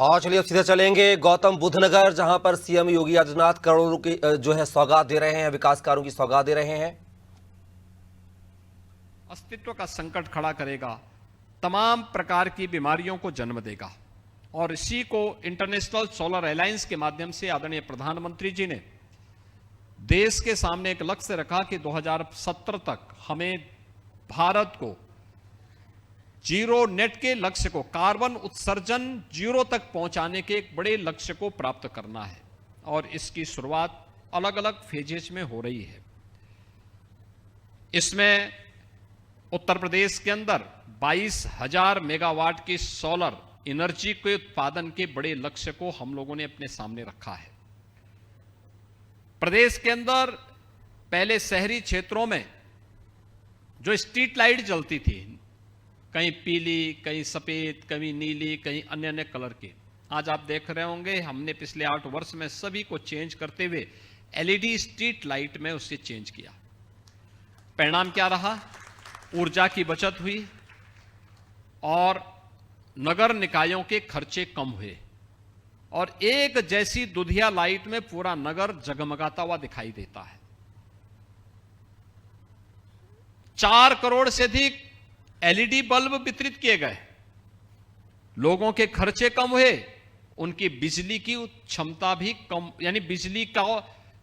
और चलिए अब सीधे चलेंगे गौतम बुद्ध नगर, जहां पर सीएम योगी आदित्यनाथ करोड़ों की जो है सौगात दे रहे हैं, विकास कार्यों की सौगात दे रहे हैं। अस्तित्व का संकट खड़ा करेगा, तमाम प्रकार की बीमारियों को जन्म देगा। और इसी को इंटरनेशनल सोलर अलायंस के माध्यम से आदरणीय प्रधानमंत्री जी ने देश के सामने एक लक्ष्य रखा कि 2070 तक हमें भारत को जीरो नेट के लक्ष्य को, कार्बन उत्सर्जन जीरो तक पहुंचाने के एक बड़े लक्ष्य को प्राप्त करना है। और इसकी शुरुआत अलग अलग फेजेज में हो रही है। इसमें उत्तर प्रदेश के अंदर 22,000 मेगावाट की सोलर एनर्जी के उत्पादन के बड़े लक्ष्य को हम लोगों ने अपने सामने रखा है। प्रदेश के अंदर पहले शहरी क्षेत्रों में जो स्ट्रीट लाइट जलती थी, कहीं पीली, कहीं सफेद, कहीं नीली, कहीं अन्य अन्य कलर की, आज आप देख रहे होंगे हमने पिछले 8 वर्ष में सभी को चेंज करते हुए एलईडी स्ट्रीट लाइट में उससे चेंज किया। परिणाम क्या रहा? ऊर्जा की बचत हुई और नगर निकायों के खर्चे कम हुए और एक जैसी दुधिया लाइट में पूरा नगर जगमगाता हुआ दिखाई देता है। 4 करोड़ से अधिक एलईडी बल्ब वितरित किए गए, लोगों के खर्चे कम हुए, उनकी बिजली की क्षमता भी कम, यानी बिजली का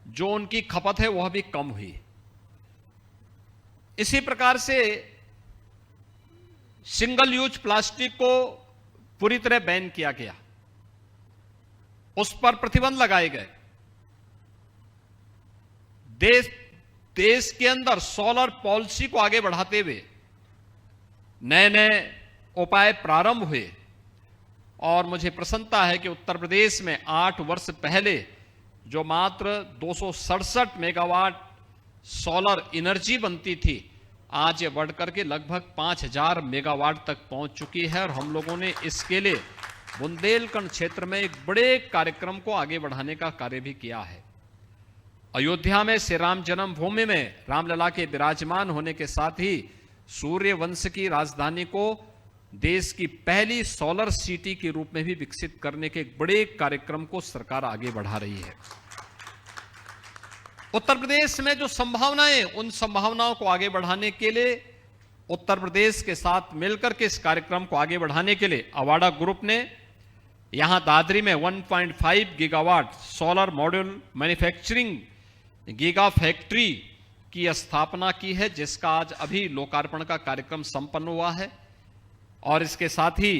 जो उनकी खपत है वह भी कम हुई। इसी प्रकार से सिंगल यूज प्लास्टिक को पूरी तरह बैन किया गया, उस पर प्रतिबंध लगाए गए। देश के अंदर सोलर पॉलिसी को आगे बढ़ाते हुए नए नए उपाय प्रारंभ हुए और मुझे प्रसन्नता है कि उत्तर प्रदेश में 8 वर्ष पहले जो मात्र 267 मेगावाट सोलर एनर्जी बनती थी, आज ये बढ़कर के लगभग 5,000 मेगावाट तक पहुंच चुकी है। और हम लोगों ने इसके लिए बुंदेलखंड क्षेत्र में एक बड़े कार्यक्रम को आगे बढ़ाने का कार्य भी किया है। अयोध्या में श्री राम जन्मभूमि में रामलला के विराजमान होने के साथ ही सूर्य वंश की राजधानी को देश की पहली सोलर सिटी के रूप में भी विकसित करने के एक बड़े कार्यक्रम को सरकार आगे बढ़ा रही है। उत्तर प्रदेश में जो संभावनाएं, उन संभावनाओं को आगे बढ़ाने के लिए उत्तर प्रदेश के साथ मिलकर के इस कार्यक्रम को आगे बढ़ाने के लिए अवाडा ग्रुप ने यहां दादरी में 1.5 gigawatt solar module manufacturing giga factory की स्थापना की है, जिसका आज अभी लोकार्पण का कार्यक्रम संपन्न हुआ है। और इसके साथ ही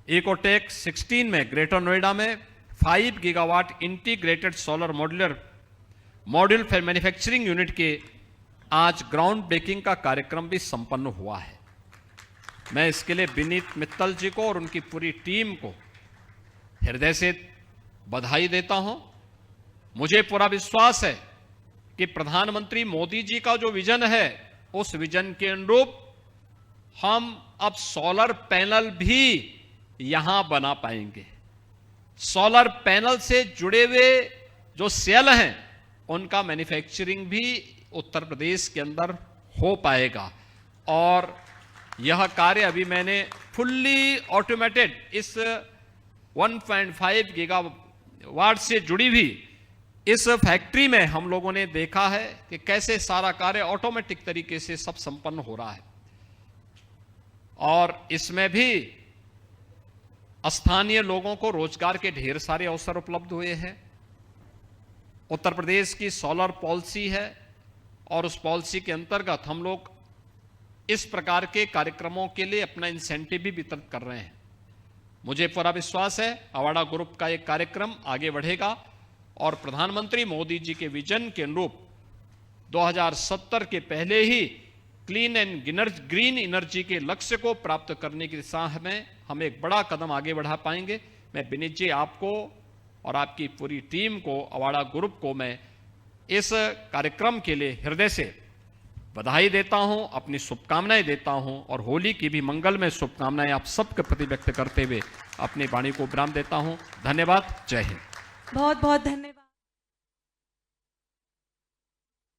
इकोटेक 16 में ग्रेटर नोएडा में 5 gigawatt integrated solar module manufacturing unit के आज ग्राउंड ब्रेकिंग का कार्यक्रम भी संपन्न हुआ है। मैं इसके लिए विनीत मित्तल जी को और उनकी पूरी टीम को हृदय से बधाई देता हूं। मुझे पूरा विश्वास है कि प्रधानमंत्री मोदी जी का जो विजन है, उस विजन के अनुरूप हम अब सोलर पैनल भी यहां बना पाएंगे। सोलर पैनल से जुड़े हुए जो सेल हैं, उनका मैन्युफैक्चरिंग भी उत्तर प्रदेश के अंदर हो पाएगा। और यह कार्य अभी मैंने फुल्ली ऑटोमेटेड इस 1.5 गीगावाट से जुड़ी हुई इस फैक्ट्री में हम लोगों ने देखा है कि कैसे सारा कार्य ऑटोमेटिक तरीके से सब संपन्न हो रहा है। और इसमें भी स्थानीय लोगों को रोजगार के ढेर सारे अवसर उपलब्ध हुए हैं। उत्तर प्रदेश की सोलर पॉलिसी है और उस पॉलिसी के अंतर्गत हम लोग इस प्रकार के कार्यक्रमों के लिए अपना इंसेंटिव भी वितरित कर रहे हैं। मुझे पूरा विश्वास है अवाडा ग्रुप का एक कार्यक्रम आगे बढ़ेगा और प्रधानमंत्री मोदी जी के विजन के अनुरूप 2070 के पहले ही क्लीन एंड ग्रीन एनर्जी के लक्ष्य को प्राप्त करने की दिशा में हम एक बड़ा कदम आगे बढ़ा पाएंगे। मैं विनीत जी, आपको और आपकी पूरी टीम को, अवाडा ग्रुप को मैं इस कार्यक्रम के लिए हृदय से बधाई देता हूं, अपनी शुभकामनाएं देता हूं और होली की भी मंगलमय शुभकामनाएं आप सबके प्रति व्यक्त करते हुए अपनी वाणी को विराम देता हूं। धन्यवाद। जय हिंद। बहुत बहुत धन्यवाद।